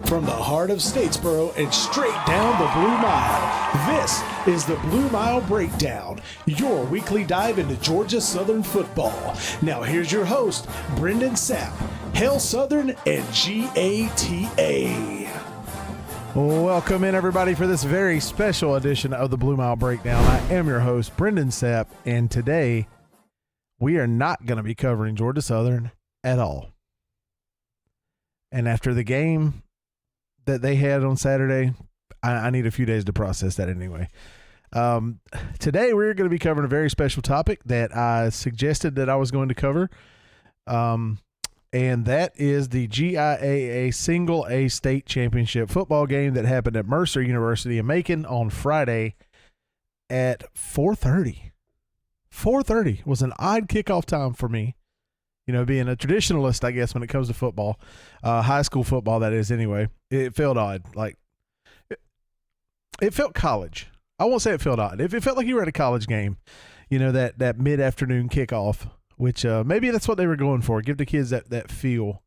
From the heart of Statesboro and straight down the Blue Mile, this is the Blue Mile Breakdown, your weekly dive into Georgia Southern football. Now here's your host, Brendan Sapp, Hail Southern and GATA. Welcome in, everybody, for this very special edition of the Blue Mile Breakdown. I am your host, Brendan Sapp, and today we are not going to be covering Georgia Southern at all. And after the game that they had on Saturday, I need a few days to process that anyway. Today we're going to be covering a very special topic that I suggested that I was going to cover, and that is the GIAA A State Championship football game that happened at Mercer University in Macon on Friday at 4:30. 4:30 was an odd kickoff time for me. You know, being a traditionalist, I guess, when it comes to football, high school football, that is, anyway. It felt odd. Like, it felt college. I won't say it felt odd. It felt like you were at a college game, you know, that mid-afternoon kickoff, which maybe that's what they were going for, give the kids that feel.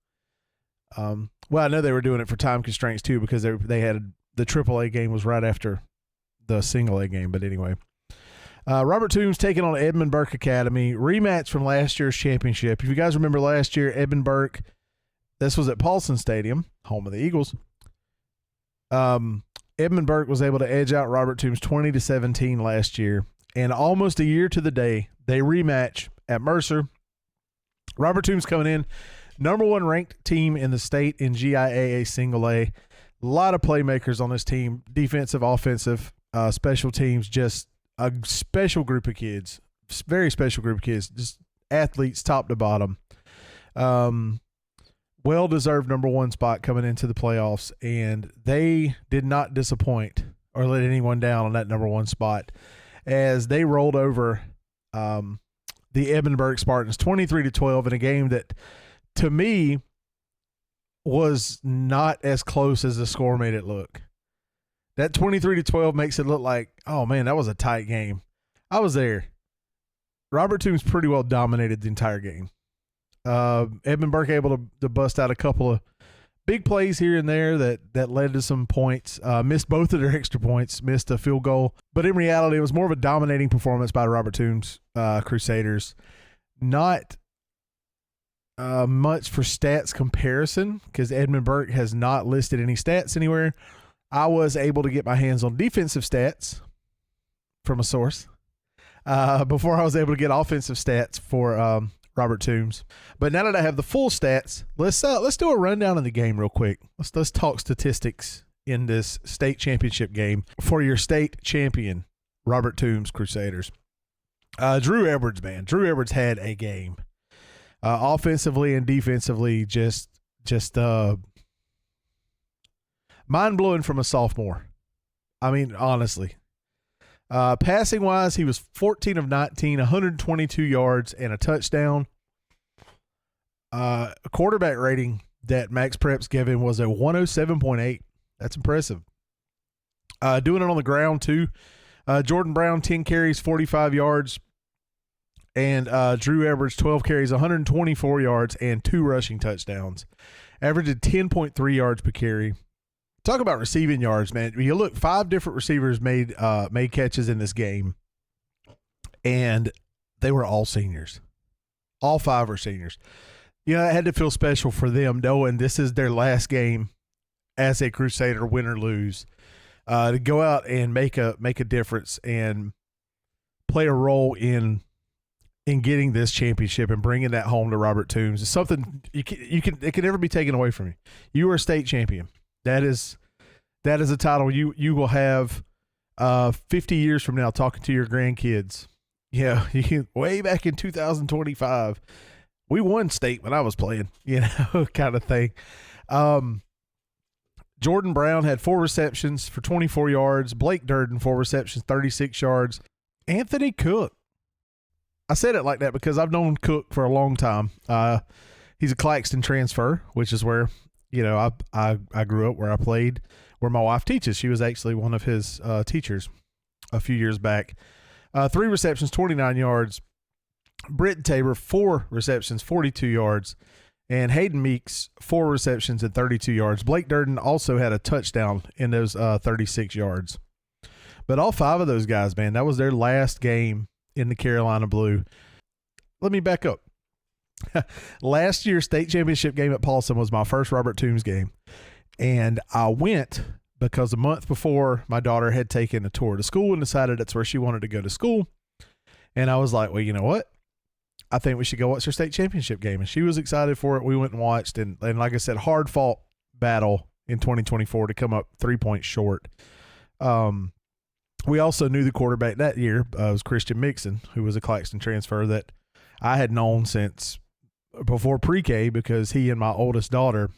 Well, I know they were doing it for time constraints, too, because they had the AAA game was right after the single A game, but anyway. Robert Toombs taking on Edmund Burke Academy, rematch from last year's championship. If you guys remember last year, Edmund Burke, this was at Paulson Stadium, home of the Eagles. Edmund Burke was able to edge out Robert Toombs 20-17 last year, and almost a year to the day, they rematch at Mercer. Robert Toombs coming in, number one ranked team in the state in GIAA Single A. A lot of playmakers on this team, defensive, offensive, special teams, just a special group of kids, very special group of kids, just athletes top to bottom. Well-deserved number one spot coming into the playoffs, and they did not disappoint or let anyone down on that number one spot as they rolled over the Edmund Burke Spartans 23-12 in a game that, to me, was not as close as the score made it look. That 23-12 makes it look like, oh, man, that was a tight game. I was there. Robert Toombs pretty well dominated the entire game. Edmund Burke able to bust out a couple of big plays here and there that led to some points. Missed both of their extra points, missed a field goal. But in reality, it was more of a dominating performance by the Robert Toombs Crusaders. Not much for stats comparison because Edmund Burke has not listed any stats anywhere. I was able to get my hands on defensive stats from a source before I was able to get offensive stats for Robert Toombs. But now that I have the full stats, let's do a rundown of the game real quick. Let's talk statistics in this state championship game for your state champion, Robert Toombs Crusaders. Drew Edwards, man. Drew Edwards had a game. Offensively and defensively, just mind-blowing from a sophomore. I mean, honestly. Passing-wise, he was 14 of 19, 122 yards, and a touchdown. A quarterback rating that Max Preps gave him was a 107.8. That's impressive. Doing it on the ground, too. Jordan Brown, 10 carries, 45 yards. And Drew Edwards, 12 carries, 124 yards, and 2 rushing touchdowns. Averaged 10.3 yards per carry. Talk about receiving yards, man. You look, 5 different receivers made catches in this game, and they were all seniors. All 5 were seniors. You know, it had to feel special for them knowing this is their last game as a Crusader, win or lose, to go out and make a difference and play a role in getting this championship and bringing that home to Robert Toombs. It's something it can never be taken away from you. You are a state champion. That is a title you will have 50 years from now talking to your grandkids. Yeah, way back in 2025, we won state when I was playing, kind of thing. Jordan Brown had 4 receptions for 24 yards. Blake Durden, 4 receptions, 36 yards. Anthony Cook. I said it like that because I've known Cook for a long time. He's a Claxton transfer, which is where I grew up, where I played, where my wife teaches. She was actually one of his teachers a few years back. 3 receptions, 29 yards. Britt Tabor, 4 receptions, 42 yards. And Hayden Meeks, 4 receptions and 32 yards. Blake Durden also had a touchdown in those 36 yards. But all 5 of those guys, man, that was their last game in the Carolina Blue. Let me back up. Last year's state championship game at Paulson was my first Robert Toombs game. And I went because a month before my daughter had taken a tour to school and decided that's where she wanted to go to school. And I was like, well, you know what? I think we should go watch their state championship game. And she was excited for it. We went and watched. And like I said, hard fought battle in 2024 to come up 3 points short. We also knew the quarterback that year was Christian Mixon, who was a Claxton transfer that I had known since before pre-K because he and my oldest daughter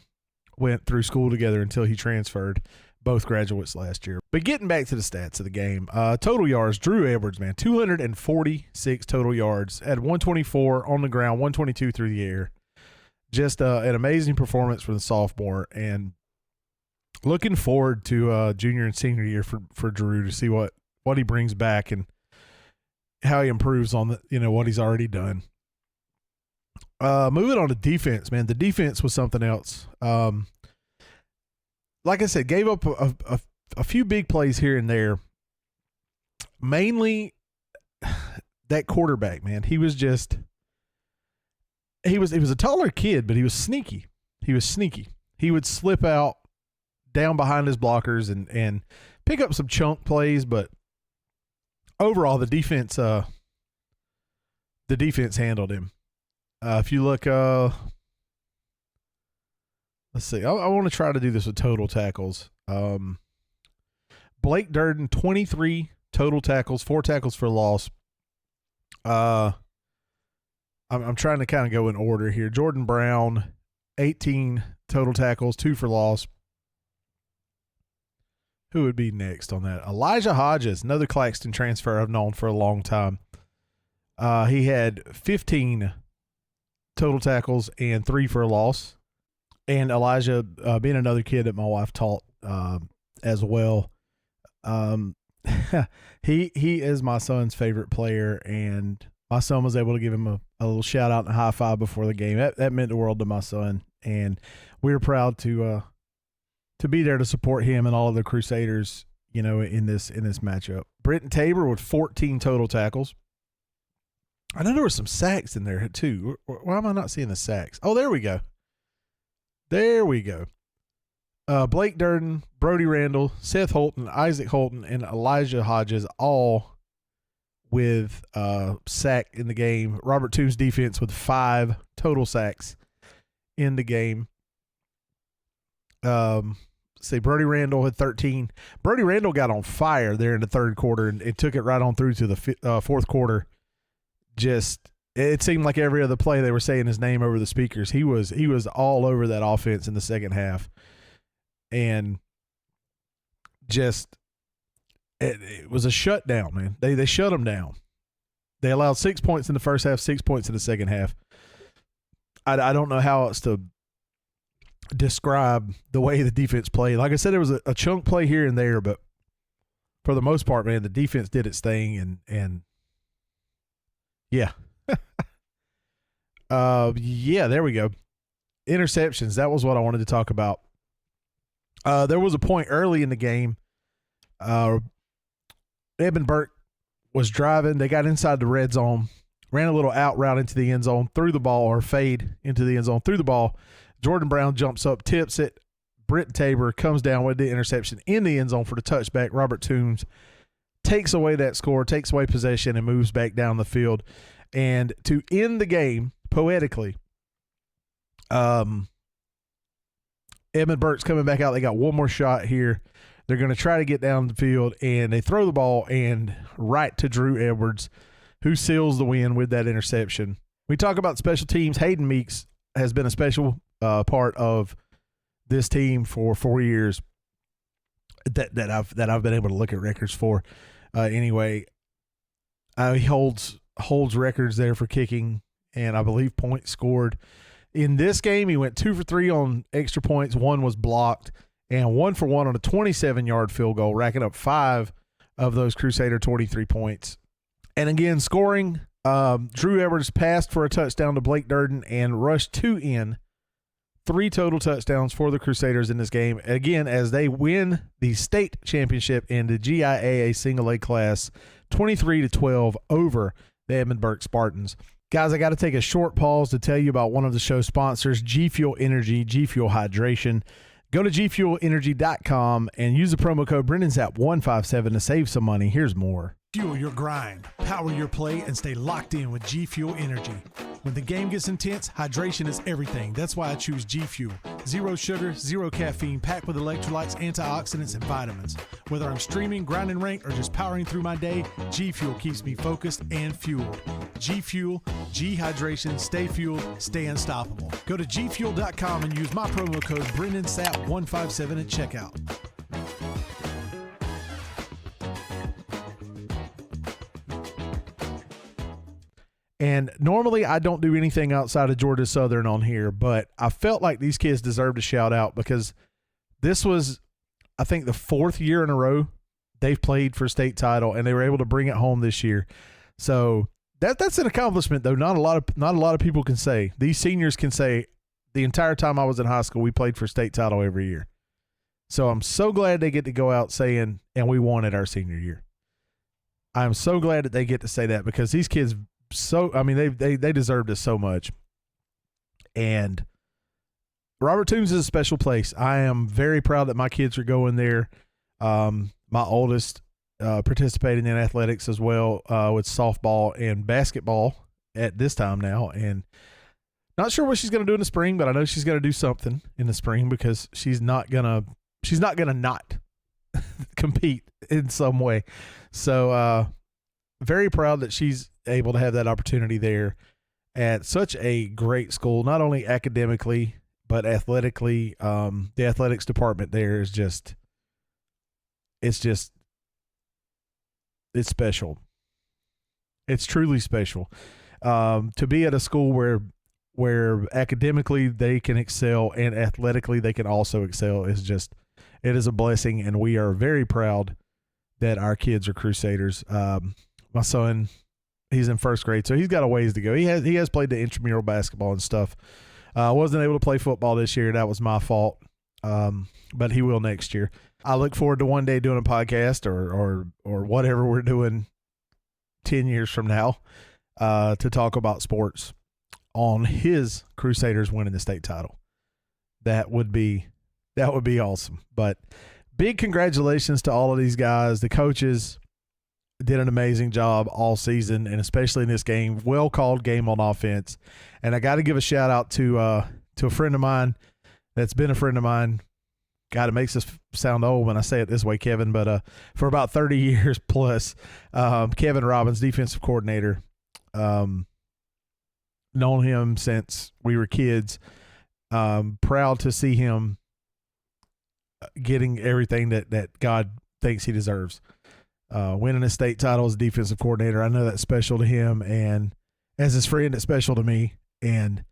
went through school together until he transferred, both graduates last year. But getting back to the stats of the game, total yards, Drew Edwards, man, 246 total yards, had 124 on the ground, 122 through the air. Just an amazing performance for the sophomore, and looking forward to junior and senior year for Drew to see what he brings back and how he improves on what he's already done. Moving on to defense, man. The defense was something else. Like I said, gave up a few big plays here and there. Mainly that quarterback, man. He was a taller kid, but he was sneaky. He would slip out down behind his blockers and pick up some chunk plays, but overall the defense handled him. If you look, let's see. I want to try to do this with total tackles. Blake Durden, 23 total tackles, 4 tackles for loss. I'm trying to kind of go in order here. Jordan Brown, 18 total tackles, 2 for loss. Who would be next on that? Elijah Hodges, another Claxton transfer I've known for a long time. He had 15 total tackles and 3 for a loss. And Elijah, being another kid that my wife taught as well, he is my son's favorite player, and my son was able to give him a little shout out and a high five before the game. That meant the world to my son, and we were proud to be there to support him and all of the Crusaders, in this matchup. Britton Tabor with 14 total tackles. I know there were some sacks in there too. Why am I not seeing the sacks? Oh, there we go. Blake Durden, Brody Randall, Seth Holton, Isaac Holton, and Elijah Hodges all with sack in the game. Robert Toombs' defense with 5 total sacks in the game. Brody Randall had 13. Brody Randall got on fire there in the third quarter, and it took it right on through to the fourth quarter. It seemed like every other play they were saying his name over the speakers. He was all over that offense in the second half, and it was a shutdown, man. They shut him down. They allowed 6 points in the first half, 6 points in the second half. I don't know how else to describe the way the defense played. Like I said, there was a chunk play here and there, but for the most part, man, the defense did its thing, and yeah. There we go. Interceptions. That was what I wanted to talk about. There was a point early in the game. Edmund Burke was driving. They got inside the red zone, ran a little out route into the end zone, threw the ball, or fade into the end zone, threw the ball. Jordan Brown jumps up, tips it. Britton Tabor comes down with the interception in the end zone for the touchback. Robert Toombs takes away that score, takes away possession, and moves back down the field. And to end the game, poetically, Edmund Burke's coming back out. They got one more shot here. They're going to try to get down the field, and they throw the ball and right to Drew Edwards, who seals the win with that interception. We talk about special teams. Hayden Meeks has been a special part of this team for 4 years that I've been able to look at records for. Anyway, he holds records there for kicking, and I believe points scored. In this game, he went 2 for 3 on extra points. 1 was blocked, and 1 for 1 on a 27-yard field goal, racking up 5 of those Crusader 23 points. And again, scoring, Drew Edwards passed for a touchdown to Blake Durden and rushed 2 in 3 total touchdowns for the Crusaders in this game. Again, as they win the state championship in the GIAA Single A class, 23-12 over the Edmund Burke Spartans. Guys, I got to take a short pause to tell you about one of the show sponsors, G Fuel Energy, G Fuel Hydration. Go to gfuelenergy.com and use the promo code BrendanZap157 to save some money. Here's more. Fuel your grind, power your play, and stay locked in with G Fuel Energy. When the game gets intense, hydration is everything. That's why I choose G Fuel. Zero sugar, zero caffeine, packed with electrolytes, antioxidants, and vitamins. Whether I'm streaming, grinding rank, or just powering through my day, G Fuel keeps me focused and fueled. G Fuel, G Hydration, stay fueled, stay unstoppable. Go to gfuel.com and use my promo code BrendanSap157 at checkout. And normally I don't do anything outside of Georgia Southern on here, but I felt like these kids deserved a shout out because this was, I think, the 4th year in a row they've played for state title, and they were able to bring it home this year. So that's an accomplishment, though. Not a lot of people can say. These seniors can say, the entire time I was in high school, we played for state title every year. So I'm so glad they get to go out saying, and we won it our senior year. I'm so glad that they get to say that because these kids. They deserved it so much. And Robert Toombs is a special place. I am very proud that my kids are going there. My oldest participating in athletics as well with softball and basketball at this time now. And not sure what she's going to do in the spring, but I know she's going to do something in the spring because she's not gonna not compete in some way. So very proud that she's able to have that opportunity there at such a great school, not only academically, but athletically. The athletics department there is it's special. It's truly special. To be at a school where academically they can excel and athletically they can also excel it is a blessing. And we are very proud that our kids are Crusaders. My son, he's in 1st grade, so he's got a ways to go. He has played the intramural basketball and stuff. Wasn't able to play football this year. That was my fault, but he will next year. I look forward to one day doing a podcast or whatever we're doing 10 years from now to talk about sports on his Crusaders winning the state title. That would be awesome. But big congratulations to all of these guys. The coaches did an amazing job all season, and especially in this game. Well called game on offense. And I got to give a shout out to a friend of mine that's been a friend of mine. God, it makes us sound old when I say it this way, Kevin, but for about 30 years plus, Kevin Robbins, defensive coordinator, known him since we were kids. Proud to see him getting everything that God thinks he deserves. Winning a state title as a defensive coordinator, I know that's special to him, and as his friend, it's special to me. And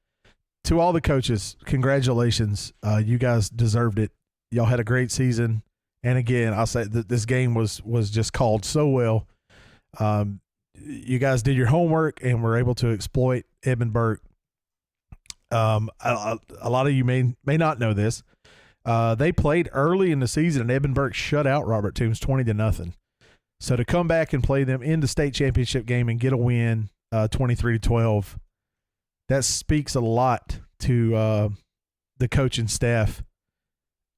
to all the coaches, congratulations. You guys deserved it. Y'all had a great season. And again, I'll say that this game was just called so well. You guys did your homework and were able to exploit Edmund Burke. A lot of you may not know this. They played early in the season, and Edmund Burke shut out Robert Toombs 20-0. So to come back and play them in the state championship game and get a win, 23-12, that speaks a lot to the coaching staff.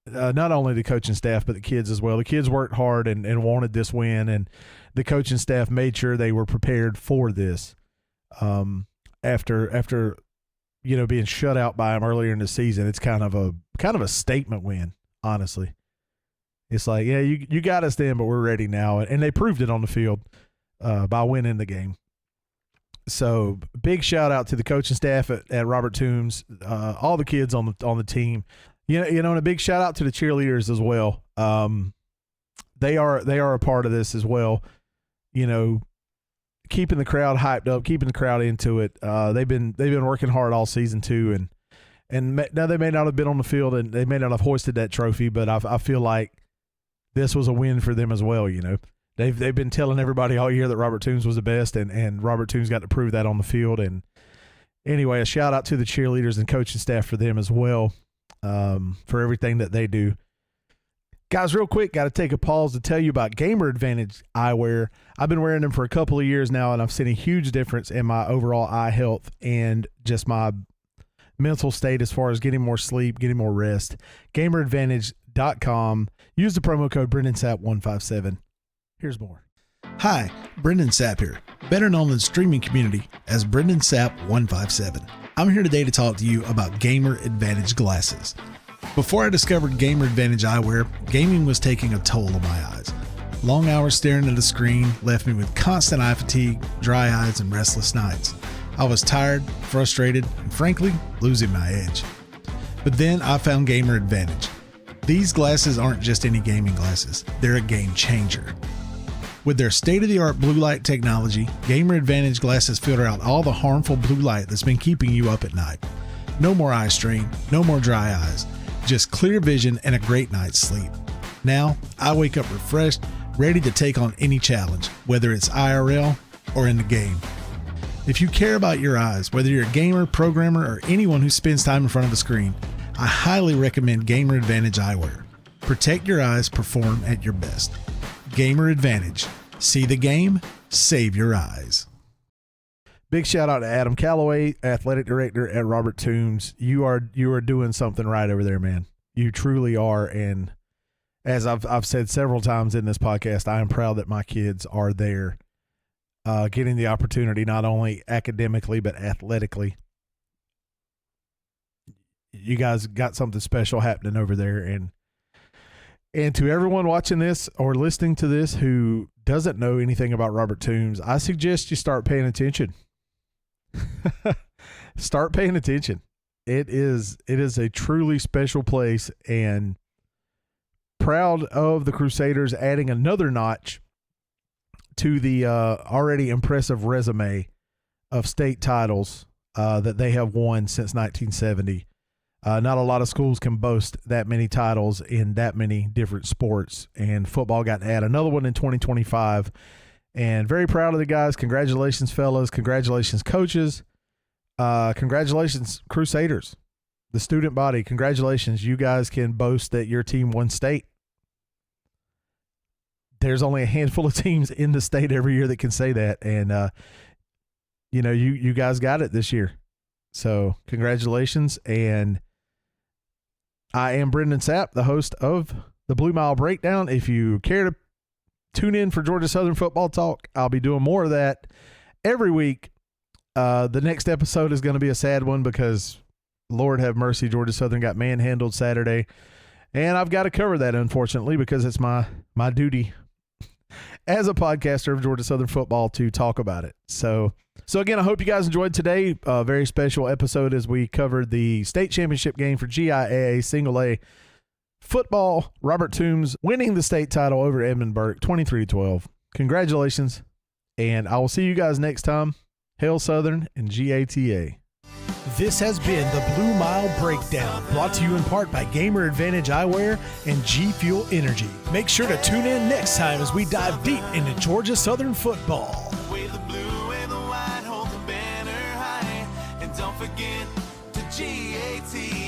Not only the coaching staff, but the kids as well. The kids worked hard and wanted this win, and the coaching staff made sure they were prepared for this. After being shut out by them earlier in the season, it's kind of a statement win, honestly. It's like, yeah, you got us then, but we're ready now. And they proved it on the field by winning the game. So big shout out to the coaching staff at Robert Toombs, all the kids on the team. And a big shout out to the cheerleaders as well. They are a part of this as well. Keeping the crowd hyped up, keeping the crowd into it. They've been working hard all season too, and now they may not have been on the field and they may not have hoisted that trophy, but I feel like this was a win for them as well. They've been telling everybody all year that Robert Toombs was the best, and Robert Toombs got to prove that on the field. And anyway, a shout out to the cheerleaders and coaching staff for them as well. for everything that they do. Guys, real quick, got to take a pause to tell you about Gamer Advantage eyewear. I've been wearing them for a couple of years now, and I've seen a huge difference in my overall eye health and just my mental state as far as getting more sleep, getting more rest. GamerAdvantage.com. Use the promo code BrendanSapp157. Here's more. Hi, Brendan Sapp here, better known in the streaming community as Brendan Sapp157. I'm here today to talk to you about Gamer Advantage glasses. Before I discovered Gamer Advantage eyewear, gaming was taking a toll on my eyes. Long hours staring at a screen left me with constant eye fatigue, dry eyes, and restless nights. I was tired, frustrated, and frankly, losing my edge. But then I found Gamer Advantage. These glasses aren't just any gaming glasses, they're a game changer. With their state-of-the-art blue light technology, Gamer Advantage glasses filter out all the harmful blue light that's been keeping you up at night. No more eye strain, no more dry eyes, just clear vision and a great night's sleep. Now, I wake up refreshed, ready to take on any challenge, whether it's IRL or in the game. If you care about your eyes, whether you're a gamer, programmer, or anyone who spends time in front of a screen, I highly recommend Gamer Advantage eyewear. Protect your eyes, perform at your best. Gamer Advantage. See the game, save your eyes. Big shout out to Adam Calloway, athletic director at Robert Toombs. You are doing something right over there, man. You truly are. And as I've said several times in this podcast, I am proud that my kids are there, getting the opportunity not only academically but athletically. You guys got something special happening over there, and to everyone watching this or listening to this who doesn't know anything about Robert Toombs, I suggest you start paying attention. Start paying attention. It is a truly special place, and proud of the Crusaders adding another notch to the already impressive resume of state titles that they have won since 1970. Not a lot of schools can boast that many titles in that many different sports, and football got to add another one in 2025. And very proud of the guys. Congratulations, fellas. Congratulations, coaches. Congratulations, Crusaders. The student body, congratulations. You guys can boast that your team won state. There's only a handful of teams in the state every year that can say that. And, you guys got it this year. So congratulations. And I am Brendan Sapp, the host of the Blue Mile Breakdown. If you care to tune in for Georgia Southern football talk, I'll be doing more of that every week. The next episode is going to be a sad one because, Lord have mercy, Georgia Southern got manhandled Saturday. And I've got to cover that, unfortunately, because it's my duty as a podcaster of Georgia Southern football to talk about it. So again, I hope you guys enjoyed today. A very special episode as we covered the state championship game for GIAA Single A football. Robert Toombs winning the state title over Edmund Burke, 23-12. Congratulations, and I will see you guys next time. Hail Southern and GATA. This has been the Blue Mile Breakdown, brought to you in part by Gamer Advantage Eyewear and G Fuel Energy. Make sure to tune in next time as we dive deep into Georgia Southern football. Wave the blue, wave the white, hold the banner high, and don't forget to GATA.